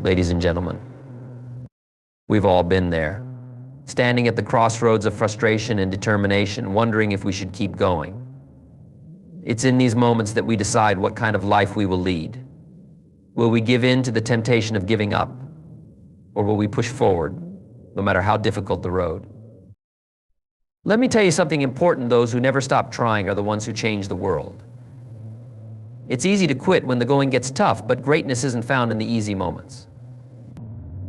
Ladies and gentlemen, we've all been there, standing at the crossroads of frustration and determination, wondering if we should keep going. It's in these moments that we decide what kind of life we will lead. Will we give in to the temptation of giving up, or will we push forward, no matter how difficult the road? Let me tell you something important. Those who never stop trying are the ones who change the world. It's easy to quit when the going gets tough, but greatness isn't found in the easy moments.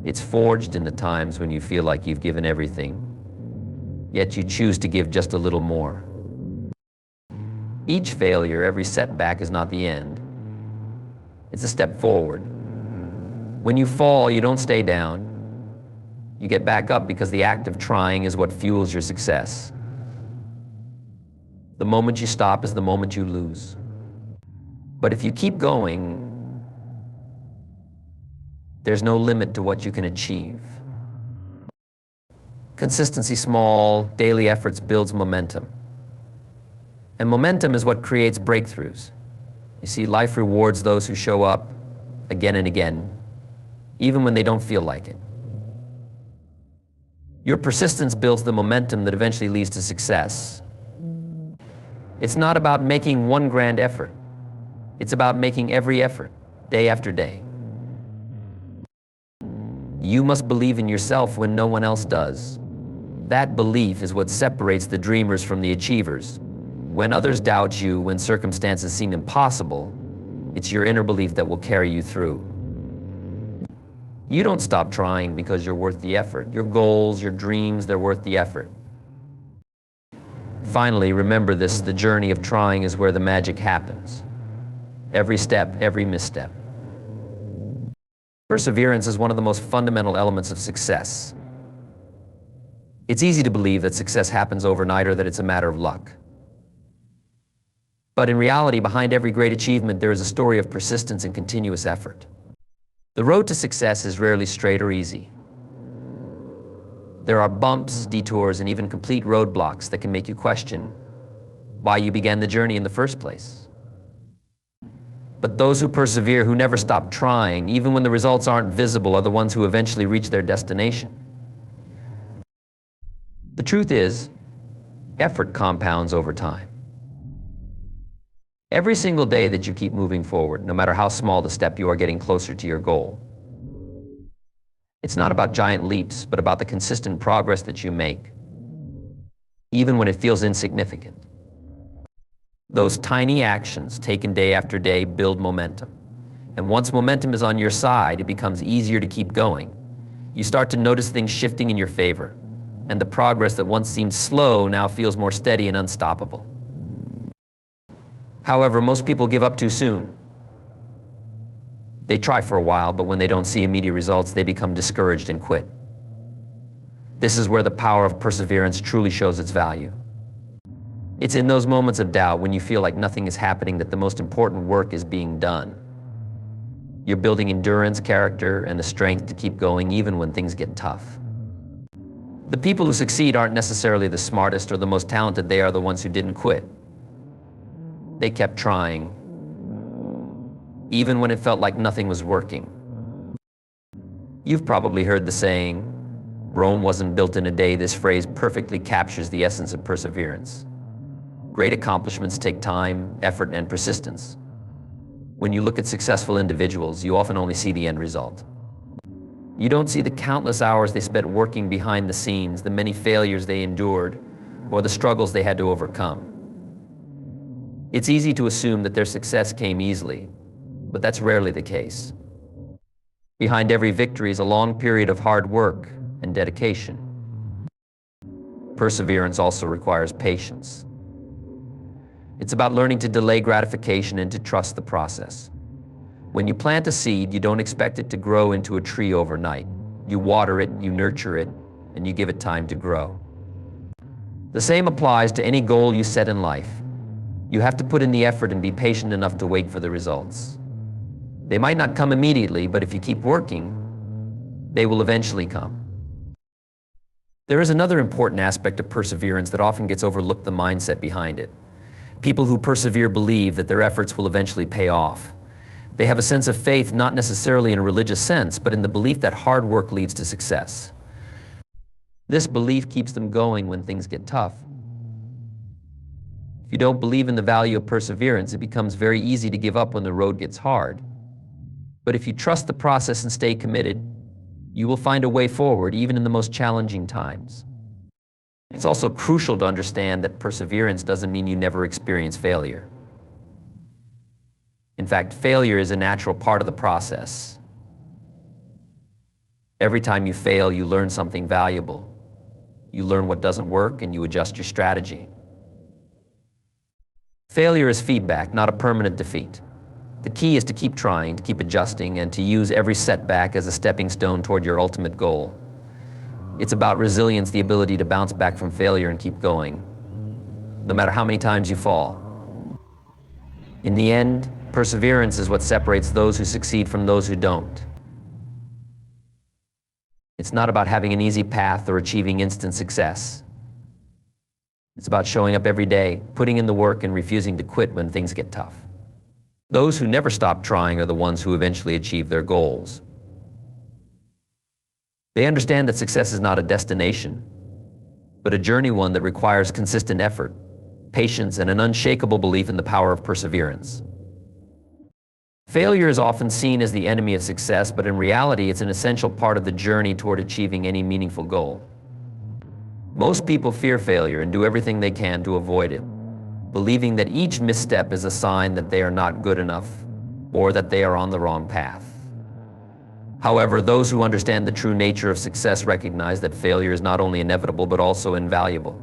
It's forged in the times when you feel like you've given everything, yet you choose to give just a little more. Each failure, every setback is not the end. It's a step forward. When you fall, you don't stay down. You get back up because the act of trying is what fuels your success. The moment you stop is the moment you lose. But if you keep going, there's no limit to what you can achieve. Consistency, small, daily efforts builds momentum. And momentum is what creates breakthroughs. You see, life rewards those who show up again and again, even when they don't feel like it. Your persistence builds the momentum that eventually leads to success. It's not about making one grand effort. It's about making every effort, day after day. You must believe in yourself when no one else does. That belief is what separates the dreamers from the achievers. When others doubt you, when circumstances seem impossible, it's your inner belief that will carry you through. You don't stop trying because you're worth the effort. Your goals, your dreams, they're worth the effort. Finally, remember this: the journey of trying is where the magic happens. Every step, every misstep. Perseverance is one of the most fundamental elements of success. It's easy to believe that success happens overnight or that it's a matter of luck. But in reality, behind every great achievement, there is a story of persistence and continuous effort. The road to success is rarely straight or easy. There are bumps, detours, and even complete roadblocks that can make you question why you began the journey in the first place. But those who persevere, who never stop trying, even when the results aren't visible, are the ones who eventually reach their destination. The truth is, effort compounds over time. Every single day that you keep moving forward, no matter how small the step, you are getting closer to your goal. It's not about giant leaps, but about the consistent progress that you make, even when it feels insignificant. Those tiny actions taken day after day build momentum. And once momentum is on your side, it becomes easier to keep going. You start to notice things shifting in your favor, and the progress that once seemed slow now feels more steady and unstoppable. However, most people give up too soon. They try for a while, but when they don't see immediate results, they become discouraged and quit. This is where the power of perseverance truly shows its value. It's in those moments of doubt, when you feel like nothing is happening, that the most important work is being done. You're building endurance, character, and the strength to keep going even when things get tough. The people who succeed aren't necessarily the smartest or the most talented. They are the ones who didn't quit. They kept trying, even when it felt like nothing was working. You've probably heard the saying, "Rome wasn't built in a day." This phrase perfectly captures the essence of perseverance. Great accomplishments take time, effort, and persistence. When you look at successful individuals, you often only see the end result. You don't see the countless hours they spent working behind the scenes, the many failures they endured, or the struggles they had to overcome. It's easy to assume that their success came easily, but that's rarely the case. Behind every victory is a long period of hard work and dedication. Perseverance also requires patience. It's about learning to delay gratification and to trust the process. When you plant a seed, you don't expect it to grow into a tree overnight. You water it, you nurture it, and you give it time to grow. The same applies to any goal you set in life. You have to put in the effort and be patient enough to wait for the results. They might not come immediately, but if you keep working, they will eventually come. There is another important aspect of perseverance that often gets overlooked: the mindset behind it. People who persevere believe that their efforts will eventually pay off. They have a sense of faith, not necessarily in a religious sense, but in the belief that hard work leads to success. This belief keeps them going when things get tough. If you don't believe in the value of perseverance, it becomes very easy to give up when the road gets hard. But if you trust the process and stay committed, you will find a way forward, even in the most challenging times. It's also crucial to understand that perseverance doesn't mean you never experience failure. In fact, failure is a natural part of the process. Every time you fail, you learn something valuable. You learn what doesn't work, and you adjust your strategy. Failure is feedback, not a permanent defeat. The key is to keep trying, to keep adjusting, and to use every setback as a stepping stone toward your ultimate goal. It's about resilience, the ability to bounce back from failure and keep going, no matter how many times you fall. In the end, perseverance is what separates those who succeed from those who don't. It's not about having an easy path or achieving instant success. It's about showing up every day, putting in the work, and refusing to quit when things get tough. Those who never stop trying are the ones who eventually achieve their goals. They understand that success is not a destination, but a journey, one that requires consistent effort, patience, and an unshakable belief in the power of perseverance. Failure is often seen as the enemy of success, but in reality, it's an essential part of the journey toward achieving any meaningful goal. Most people fear failure and do everything they can to avoid it, believing that each misstep is a sign that they are not good enough or that they are on the wrong path. However, those who understand the true nature of success recognize that failure is not only inevitable but also invaluable.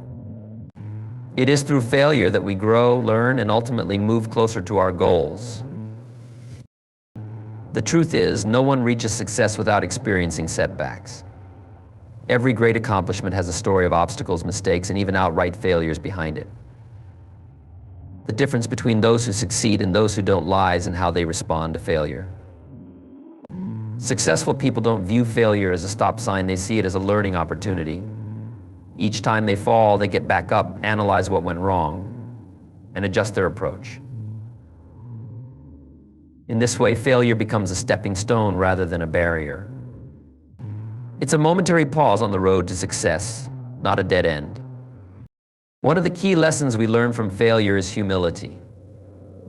It is through failure that we grow, learn, and ultimately move closer to our goals. The truth is, no one reaches success without experiencing setbacks. Every great accomplishment has a story of obstacles, mistakes, and even outright failures behind it. The difference between those who succeed and those who don't lies in how they respond to failure. Successful people don't view failure as a stop sign, they see it as a learning opportunity. Each time they fall, they get back up, analyze what went wrong, and adjust their approach. In this way, failure becomes a stepping stone rather than a barrier. It's a momentary pause on the road to success, not a dead end. One of the key lessons we learn from failure is humility.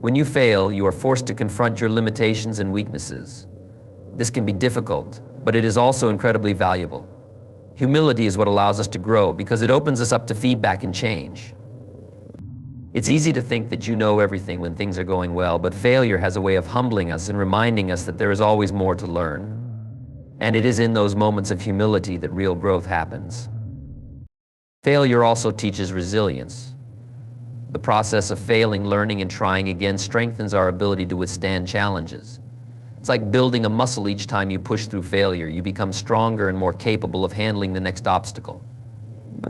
When you fail, you are forced to confront your limitations and weaknesses. This can be difficult, but it is also incredibly valuable. Humility is what allows us to grow because it opens us up to feedback and change. It's easy to think that you know everything when things are going well, but failure has a way of humbling us and reminding us that there is always more to learn. And it is in those moments of humility that real growth happens. Failure also teaches resilience. The process of failing, learning, and trying again strengthens our ability to withstand challenges. It's like building a muscle. Each time you push through failure, you become stronger and more capable of handling the next obstacle.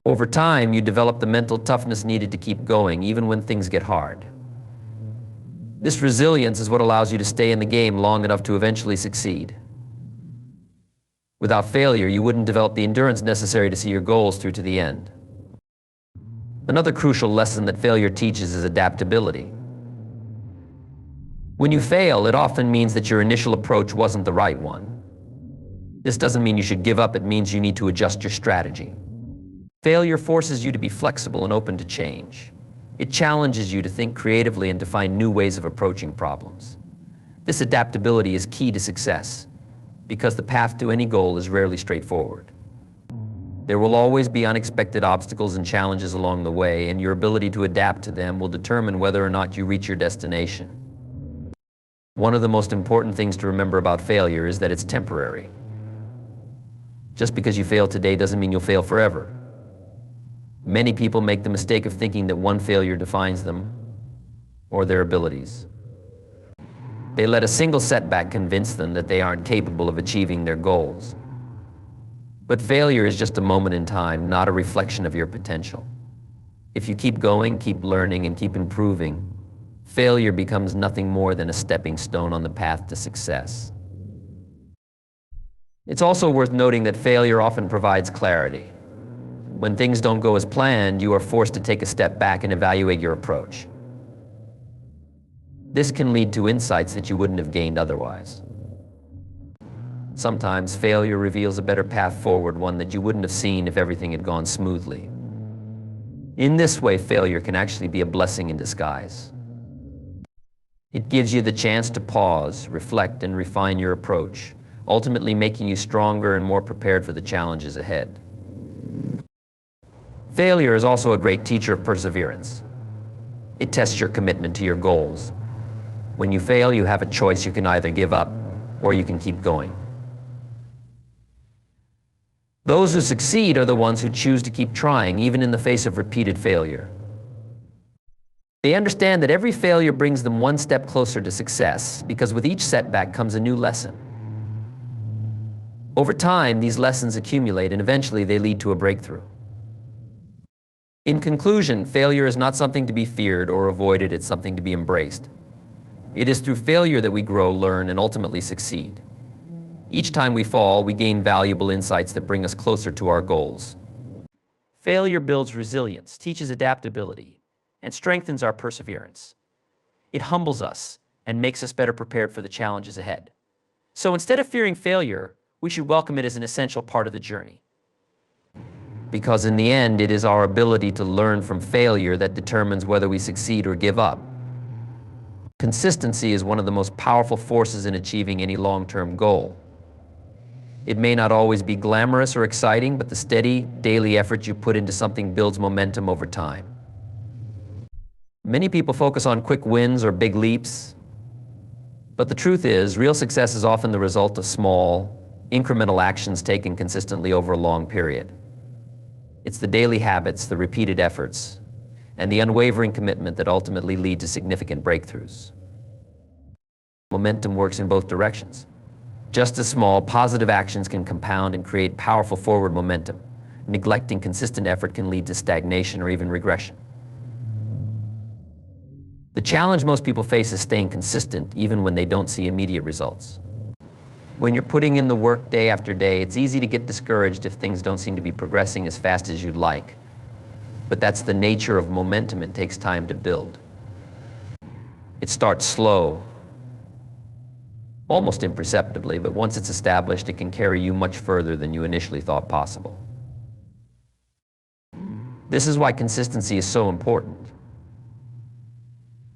Over time, you develop the mental toughness needed to keep going, even when things get hard. This resilience is what allows you to stay in the game long enough to eventually succeed. Without failure, you wouldn't develop the endurance necessary to see your goals through to the end. Another crucial lesson that failure teaches is adaptability. When you fail, it often means that your initial approach wasn't the right one. This doesn't mean you should give up, it means you need to adjust your strategy. Failure forces you to be flexible and open to change. It challenges you to think creatively and to find new ways of approaching problems. This adaptability is key to success, because the path to any goal is rarely straightforward. There will always be unexpected obstacles and challenges along the way, and your ability to adapt to them will determine whether or not you reach your destination. One of the most important things to remember about failure is that it's temporary. Just because you fail today doesn't mean you'll fail forever. Many people make the mistake of thinking that one failure defines them or their abilities. They let a single setback convince them that they aren't capable of achieving their goals. But failure is just a moment in time, not a reflection of your potential. If you keep going, keep learning, and keep improving, failure becomes nothing more than a stepping stone on the path to success. It's also worth noting that failure often provides clarity. When things don't go as planned, you are forced to take a step back and evaluate your approach. This can lead to insights that you wouldn't have gained otherwise. Sometimes failure reveals a better path forward, one that you wouldn't have seen if everything had gone smoothly. In this way, failure can actually be a blessing in disguise. It gives you the chance to pause, reflect, and refine your approach, ultimately making you stronger and more prepared for the challenges ahead. Failure is also a great teacher of perseverance. It tests your commitment to your goals. When you fail, you have a choice. You can either give up or you can keep going. Those who succeed are the ones who choose to keep trying, even in the face of repeated failure. They understand that every failure brings them one step closer to success, because with each setback comes a new lesson. Over time, these lessons accumulate, and eventually they lead to a breakthrough. In conclusion, failure is not something to be feared or avoided, it's something to be embraced. It is through failure that we grow, learn, and ultimately succeed. Each time we fall, we gain valuable insights that bring us closer to our goals. Failure builds resilience, teaches adaptability, and strengthens our perseverance. It humbles us and makes us better prepared for the challenges ahead. So instead of fearing failure, we should welcome it as an essential part of the journey. Because in the end, it is our ability to learn from failure that determines whether we succeed or give up. Consistency is one of the most powerful forces in achieving any long-term goal. It may not always be glamorous or exciting, but the steady, daily effort you put into something builds momentum over time. Many people focus on quick wins or big leaps, but the truth is, real success is often the result of small, incremental actions taken consistently over a long period. It's the daily habits, the repeated efforts, and the unwavering commitment that ultimately lead to significant breakthroughs. Momentum works in both directions. Just as small, positive actions can compound and create powerful forward momentum. Neglecting consistent effort can lead to stagnation or even regression. The challenge most people face is staying consistent even when they don't see immediate results. When you're putting in the work day after day, it's easy to get discouraged if things don't seem to be progressing as fast as you'd like. But that's the nature of momentum. It takes time to build. It starts slow, almost imperceptibly, but once it's established, it can carry you much further than you initially thought possible. This is why consistency is so important.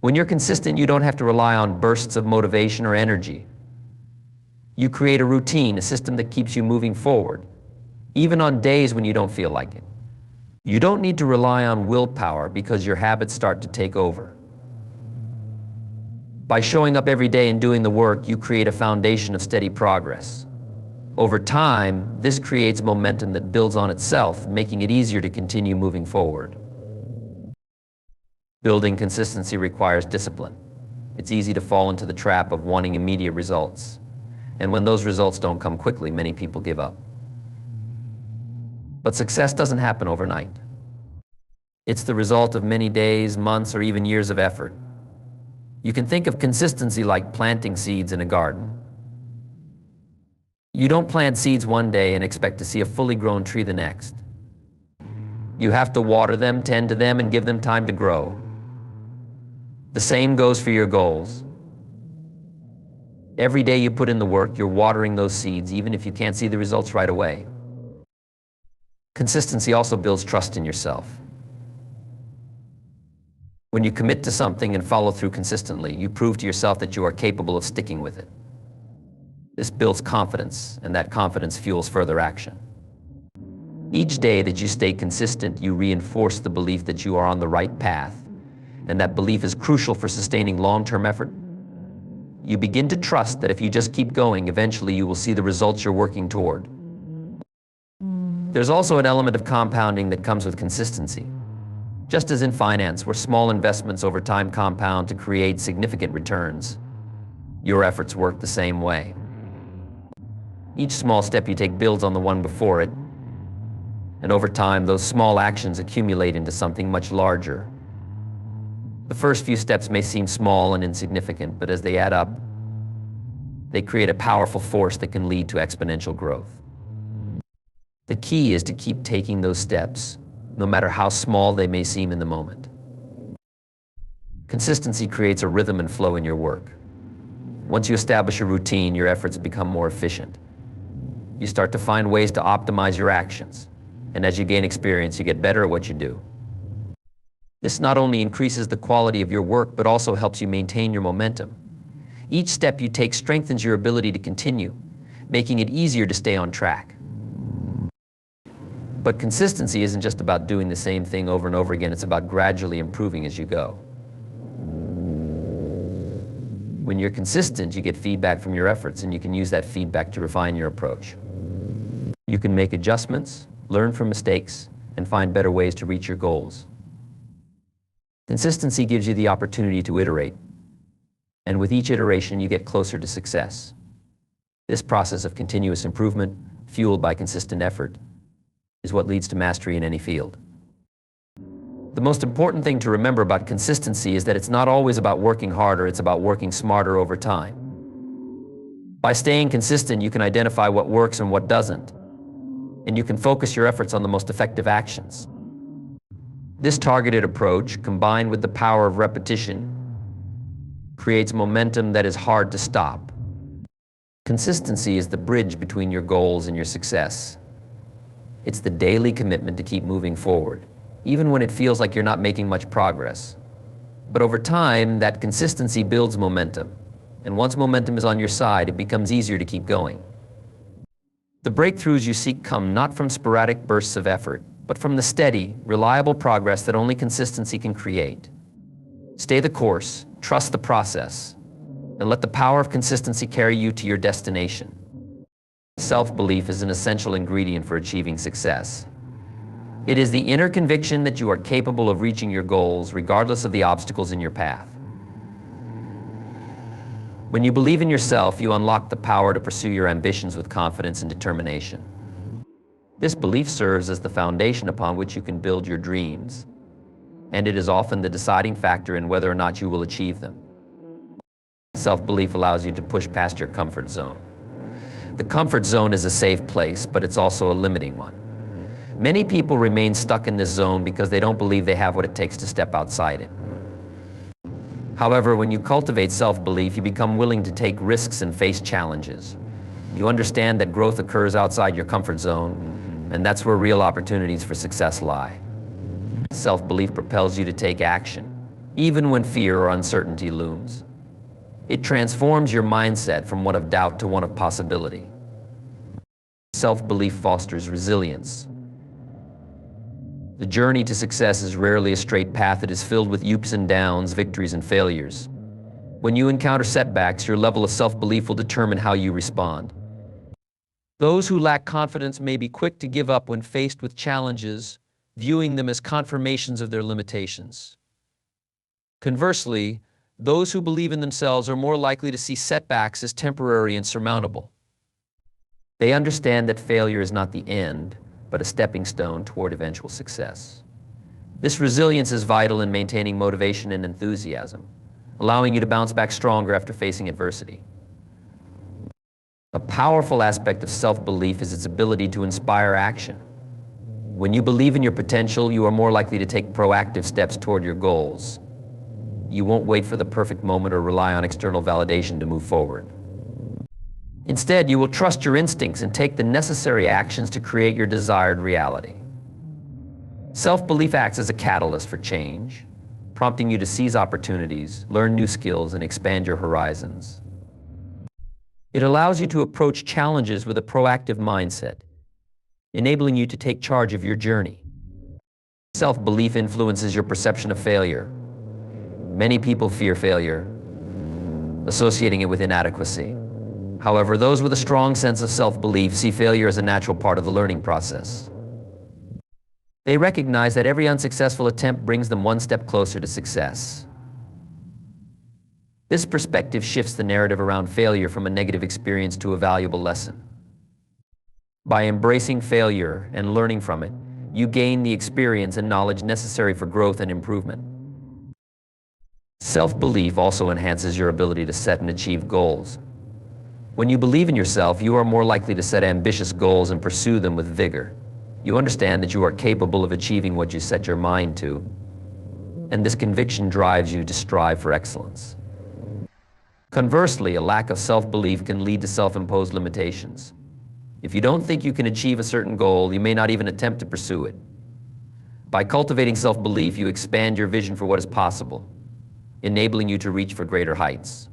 When you're consistent, you don't have to rely on bursts of motivation or energy. You create a routine, a system that keeps you moving forward, even on days when you don't feel like it. You don't need to rely on willpower because your habits start to take over. By showing up every day and doing the work, you create a foundation of steady progress. Over time, this creates momentum that builds on itself, making it easier to continue moving forward. Building consistency requires discipline. It's easy to fall into the trap of wanting immediate results. And when those results don't come quickly, many people give up. But success doesn't happen overnight. It's the result of many days, months, or even years of effort. You can think of consistency like planting seeds in a garden. You don't plant seeds one day and expect to see a fully grown tree the next. You have to water them, tend to them, and give them time to grow. The same goes for your goals. Every day you put in the work, you're watering those seeds, even if you can't see the results right away. Consistency also builds trust in yourself. When you commit to something and follow through consistently, you prove to yourself that you are capable of sticking with it. This builds confidence, and that confidence fuels further action. Each day that you stay consistent, you reinforce the belief that you are on the right path, and that belief is crucial for sustaining long-term effort. You begin to trust that if you just keep going, eventually you will see the results you're working toward. There's also an element of compounding that comes with consistency. Just as in finance, where small investments over time compound to create significant returns, your efforts work the same way. Each small step you take builds on the one before it, and over time, those small actions accumulate into something much larger. The first few steps may seem small and insignificant, but as they add up, they create a powerful force that can lead to exponential growth. The key is to keep taking those steps, no matter how small they may seem in the moment. Consistency creates a rhythm and flow in your work. Once you establish a routine, your efforts become more efficient. You start to find ways to optimize your actions, and as you gain experience, you get better at what you do. This not only increases the quality of your work, but also helps you maintain your momentum. Each step you take strengthens your ability to continue, making it easier to stay on track. But consistency isn't just about doing the same thing over and over again, it's about gradually improving as you go. When you're consistent, you get feedback from your efforts, and you can use that feedback to refine your approach. You can make adjustments, learn from mistakes, and find better ways to reach your goals. Consistency gives you the opportunity to iterate, and with each iteration, you get closer to success. This process of continuous improvement, fueled by consistent effort, is what leads to mastery in any field. The most important thing to remember about consistency is that it's not always about working harder, it's about working smarter over time. By staying consistent, you can identify what works and what doesn't, and you can focus your efforts on the most effective actions. This targeted approach, combined with the power of repetition, creates momentum that is hard to stop. Consistency is the bridge between your goals and your success. It's the daily commitment to keep moving forward, even when it feels like you're not making much progress. But over time, that consistency builds momentum, and once momentum is on your side, it becomes easier to keep going. The breakthroughs you seek come not from sporadic bursts of effort, but from the steady, reliable progress that only consistency can create. Stay the course, trust the process, and let the power of consistency carry you to your destination. Self-belief is an essential ingredient for achieving success. It is the inner conviction that you are capable of reaching your goals regardless of the obstacles in your path. When you believe in yourself, you unlock the power to pursue your ambitions with confidence and determination. This belief serves as the foundation upon which you can build your dreams, and it is often the deciding factor in whether or not you will achieve them. Self-belief allows you to push past your comfort zone. The comfort zone is a safe place, but it's also a limiting one. Many people remain stuck in this zone because they don't believe they have what it takes to step outside it. However, when you cultivate self-belief, you become willing to take risks and face challenges. You understand that growth occurs outside your comfort zone, and that's where real opportunities for success lie. Self-belief propels you to take action, even when fear or uncertainty looms. It transforms your mindset from one of doubt to one of possibility. Self-belief fosters resilience. The journey to success is rarely a straight path. It is filled with ups and downs, victories and failures. When you encounter setbacks, your level of self-belief will determine how you respond. Those who lack confidence may be quick to give up when faced with challenges, viewing them as confirmations of their limitations. Conversely, those who believe in themselves are more likely to see setbacks as temporary and surmountable. They understand that failure is not the end, but a stepping stone toward eventual success. This resilience is vital in maintaining motivation and enthusiasm, allowing you to bounce back stronger after facing adversity. A powerful aspect of self-belief is its ability to inspire action. When you believe in your potential, you are more likely to take proactive steps toward your goals. You won't wait for the perfect moment or rely on external validation to move forward. Instead, you will trust your instincts and take the necessary actions to create your desired reality. Self-belief acts as a catalyst for change, prompting you to seize opportunities, learn new skills, and expand your horizons. It allows you to approach challenges with a proactive mindset, enabling you to take charge of your journey. Self-belief influences your perception of failure. Many people fear failure, associating it with inadequacy. However, those with a strong sense of self-belief see failure as a natural part of the learning process. They recognize that every unsuccessful attempt brings them one step closer to success. This perspective shifts the narrative around failure from a negative experience to a valuable lesson. By embracing failure and learning from it, you gain the experience and knowledge necessary for growth and improvement. Self-belief also enhances your ability to set and achieve goals. When you believe in yourself, you are more likely to set ambitious goals and pursue them with vigor. You understand that you are capable of achieving what you set your mind to, and this conviction drives you to strive for excellence. Conversely, a lack of self-belief can lead to self-imposed limitations. If you don't think you can achieve a certain goal, you may not even attempt to pursue it. By cultivating self-belief, you expand your vision for what is possible, enabling you to reach for greater heights.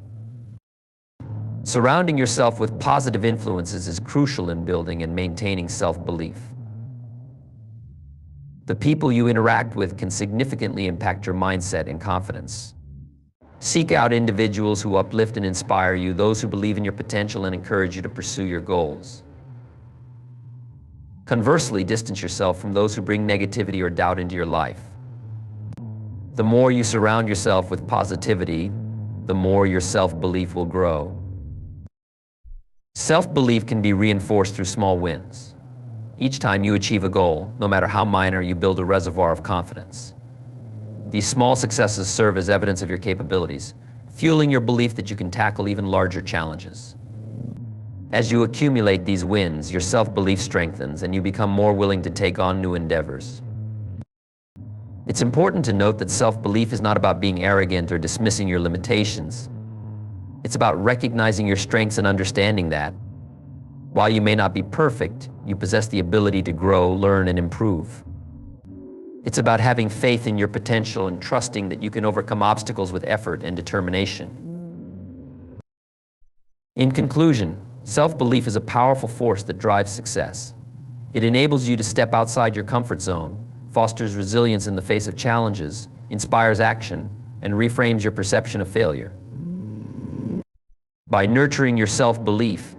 Surrounding yourself with positive influences is crucial in building and maintaining self-belief. The people you interact with can significantly impact your mindset and confidence. Seek out individuals who uplift and inspire you, those who believe in your potential and encourage you to pursue your goals. Conversely, distance yourself from those who bring negativity or doubt into your life. The more you surround yourself with positivity, the more your self-belief will grow. Self-belief can be reinforced through small wins. Each time you achieve a goal, no matter how minor, you build a reservoir of confidence. These small successes serve as evidence of your capabilities, fueling your belief that you can tackle even larger challenges. As you accumulate these wins, your self-belief strengthens and you become more willing to take on new endeavors. It's important to note that self-belief is not about being arrogant or dismissing your limitations. It's about recognizing your strengths and understanding that, while you may not be perfect, you possess the ability to grow, learn, and improve. It's about having faith in your potential and trusting that you can overcome obstacles with effort and determination. In conclusion, self-belief is a powerful force that drives success. It enables you to step outside your comfort zone, fosters resilience in the face of challenges, inspires action, and reframes your perception of failure. By nurturing your self-belief,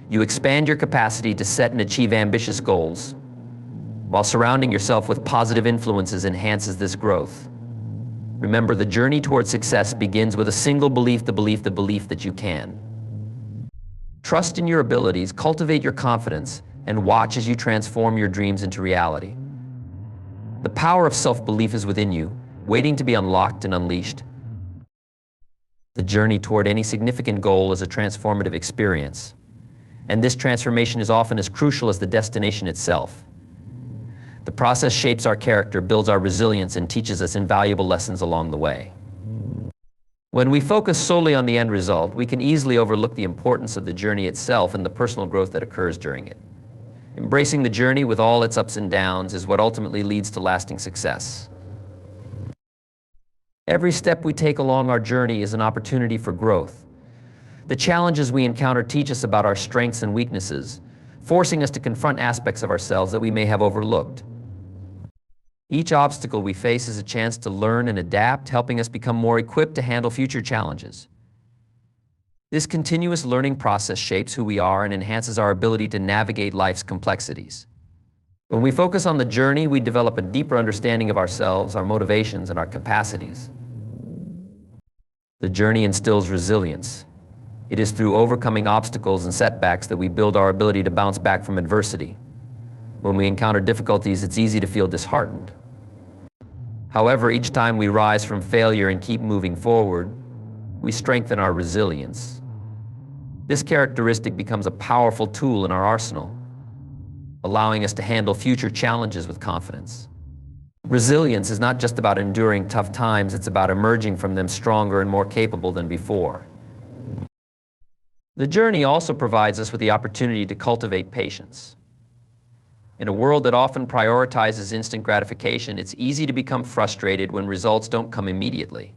you expand your capacity to set and achieve ambitious goals, while surrounding yourself with positive influences enhances this growth. Remember, the journey toward success begins with a single belief, the belief that you can. Trust in your abilities, cultivate your confidence, and watch as you transform your dreams into reality. The power of self-belief is within you, waiting to be unlocked and unleashed. The journey toward any significant goal is a transformative experience, and this transformation is often as crucial as the destination itself. The process shapes our character, builds our resilience, and teaches us invaluable lessons along the way. When we focus solely on the end result, we can easily overlook the importance of the journey itself and the personal growth that occurs during it. Embracing the journey with all its ups and downs is what ultimately leads to lasting success. Every step we take along our journey is an opportunity for growth. The challenges we encounter teach us about our strengths and weaknesses, forcing us to confront aspects of ourselves that we may have overlooked. Each obstacle we face is a chance to learn and adapt, helping us become more equipped to handle future challenges. This continuous learning process shapes who we are and enhances our ability to navigate life's complexities. When we focus on the journey, we develop a deeper understanding of ourselves, our motivations, and our capacities. The journey instills resilience. It is through overcoming obstacles and setbacks that we build our ability to bounce back from adversity. When we encounter difficulties, it's easy to feel disheartened. However, each time we rise from failure and keep moving forward, we strengthen our resilience. This characteristic becomes a powerful tool in our arsenal, allowing us to handle future challenges with confidence. Resilience is not just about enduring tough times, it's about emerging from them stronger and more capable than before. The journey also provides us with the opportunity to cultivate patience. In a world that often prioritizes instant gratification, it's easy to become frustrated when results don't come immediately.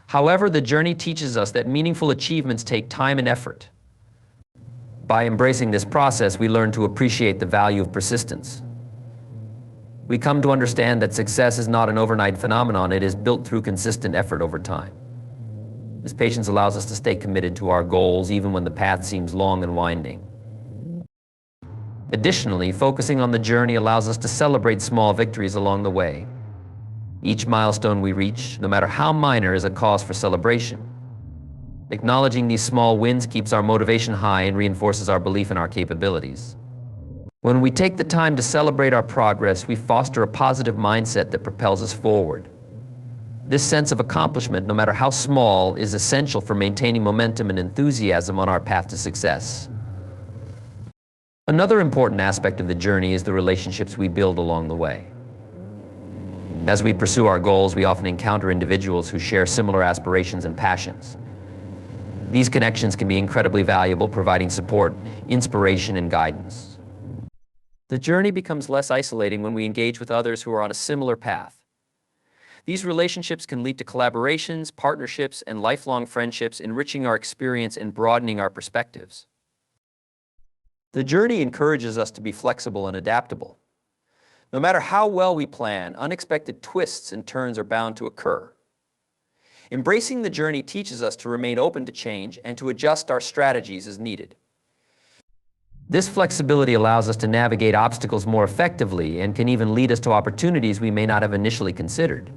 However, the journey teaches us that meaningful achievements take time and effort. By embracing this process, we learn to appreciate the value of persistence. We come to understand that success is not an overnight phenomenon, it is built through consistent effort over time. This patience allows us to stay committed to our goals even when the path seems long and winding. Additionally, focusing on the journey allows us to celebrate small victories along the way. Each milestone we reach, no matter how minor, is a cause for celebration. Acknowledging these small wins keeps our motivation high and reinforces our belief in our capabilities. When we take the time to celebrate our progress, we foster a positive mindset that propels us forward. This sense of accomplishment, no matter how small, is essential for maintaining momentum and enthusiasm on our path to success. Another important aspect of the journey is the relationships we build along the way. As we pursue our goals, we often encounter individuals who share similar aspirations and passions. These connections can be incredibly valuable, providing support, inspiration, and guidance. The journey becomes less isolating when we engage with others who are on a similar path. These relationships can lead to collaborations, partnerships, and lifelong friendships, enriching our experience and broadening our perspectives. The journey encourages us to be flexible and adaptable. No matter how well we plan, unexpected twists and turns are bound to occur. Embracing the journey teaches us to remain open to change and to adjust our strategies as needed. This flexibility allows us to navigate obstacles more effectively and can even lead us to opportunities we may not have initially considered.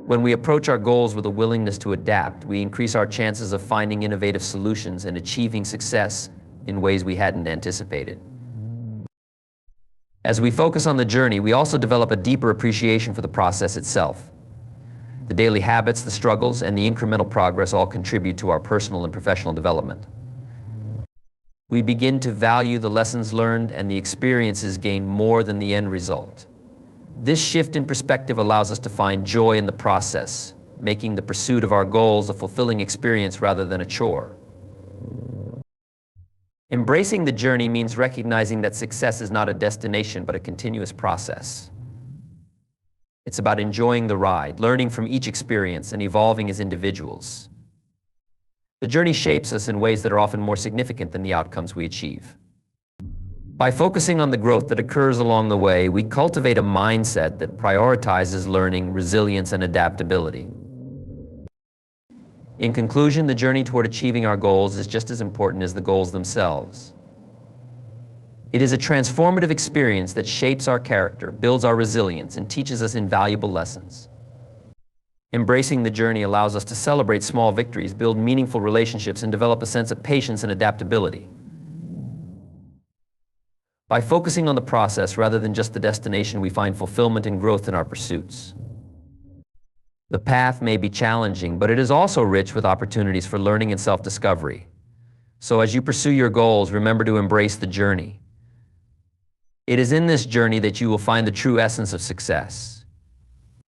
When we approach our goals with a willingness to adapt, we increase our chances of finding innovative solutions and achieving success in ways we hadn't anticipated. As we focus on the journey, we also develop a deeper appreciation for the process itself. The daily habits, the struggles, and the incremental progress all contribute to our personal and professional development. We begin to value the lessons learned and the experiences gained more than the end result. This shift in perspective allows us to find joy in the process, making the pursuit of our goals a fulfilling experience rather than a chore. Embracing the journey means recognizing that success is not a destination but a continuous process. It's about enjoying the ride, learning from each experience, and evolving as individuals. The journey shapes us in ways that are often more significant than the outcomes we achieve. By focusing on the growth that occurs along the way, we cultivate a mindset that prioritizes learning, resilience, and adaptability. In conclusion, the journey toward achieving our goals is just as important as the goals themselves. It is a transformative experience that shapes our character, builds our resilience, and teaches us invaluable lessons. Embracing the journey allows us to celebrate small victories, build meaningful relationships, and develop a sense of patience and adaptability. By focusing on the process rather than just the destination, we find fulfillment and growth in our pursuits. The path may be challenging, but it is also rich with opportunities for learning and self-discovery. So as you pursue your goals, remember to embrace the journey. It is in this journey that you will find the true essence of success.